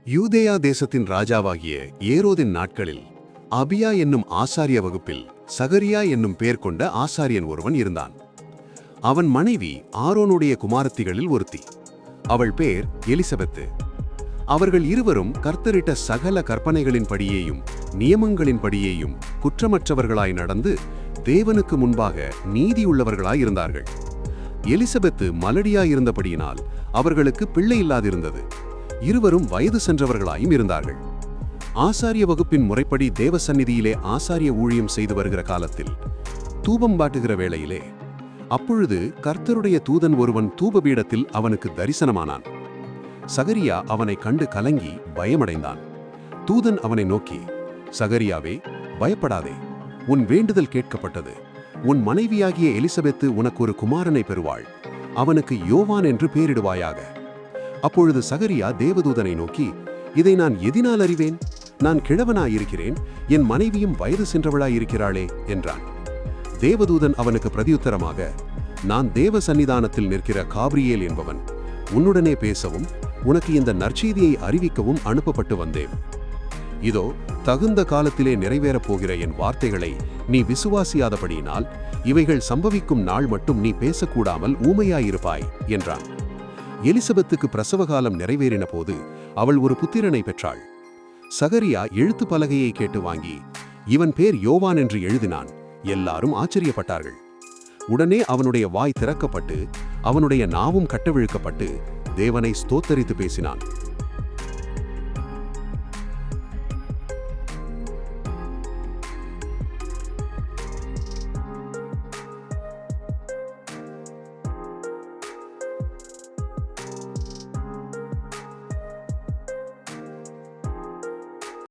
யூதேயா தேசத்தின் ராஜாவாகிய ஏரோதின் நாட்களில் அபியா என்னும் ஆசாரிய வகுப்பில் சகரியா என்னும் பெயர் கொண்ட ஆசாரியன் ஒருவன் இருந்தான். அவன் மனைவி ஆரோனுடைய குமாரத்திகளில் ஒருத்தி. அவள் பேர் எலிசபெத்து. அவர்கள் இருவரும் கர்த்தரிட்ட சகல கற்பனைகளின்படியேயும் நியமங்களின்படியேயும் குற்றமற்றவர்களாய் நடந்து தேவனுக்கு முன்பாக நீதியுள்ளவர்களாயிருந்தார்கள். எலிசபெத்து மலடியாயிருந்தபடியினால் அவர்களுக்கு பிள்ளை இல்லாதிருந்தது. இருவரும் வயது சென்றவர்களாயும் இருந்தார்கள். ஆசாரிய வகுப்பின் முறைப்படி தேவசந்நிதியிலே ஆசாரிய ஊழியம் செய்து வருகிற காலத்தில் தூபம் பாட்டுகிற வேளையிலே அப்பொழுது கர்த்தருடைய தூதன் ஒருவன் தூபபீடத்தில் அவனுக்கு தரிசனமானான். சகரியா அவனை கண்டு கலங்கி பயமடைந்தான். தூதன் அவனை நோக்கி, சகரியாவே, பயப்படாதே, உன் வேண்டுதல் கேட்கப்பட்டது. உன் மனைவியாகிய எலிசபெத்து உனக்கு ஒரு குமாரனை பெறுவாள். அவனுக்கு யோவான் என்று பெயரிடுவாயாக. அப்பொழுது சகரியா தேவதூதனை நோக்கி, இதை நான் எதினால் அறிவேன்? நான் கிழவனாயிருக்கிறேன், என் மனைவியும் வயது சென்றவளாயிருக்கிறாளே என்றான். தேவதூதன் அவனுக்கு பிரதியுத்தரமாக, நான் தேவ சந்நிதானத்தில் நிற்கிற காபிரியேல் என்பவன். உன்னுடனே பேசவும் உனக்கு இந்த நற்செய்தியை அறிவிக்கவும் அனுப்பப்பட்டு வந்தேன். இதோ, தகுந்த காலத்திலே நிறைவேறப் போகிற என் வார்த்தைகளை நீ விசுவாசியாதபடியினால் இவைகள் சம்பவிக்கும் நாள் மட்டும் நீ பேசக்கூடாமல் ஊமையாயிருப்பாய் என்றான். எலிசபெத்துக்கு பிரசவகாலம் நிறைவேறின போது அவள் ஒரு புத்திரனை பெற்றாள். சகரியா எழுத்து பலகையை கேட்டு வாங்கி இவன் பேர் யோவான் என்று எழுதினான். எல்லாரும் ஆச்சரியப்பட்டார்கள். உடனே அவனுடைய வாய் திறக்கப்பட்டு அவனுடைய நாவும் கட்டவிழ்க்கப்பட்டு தேவனை ஸ்தோத்தரித்து பேசினான்.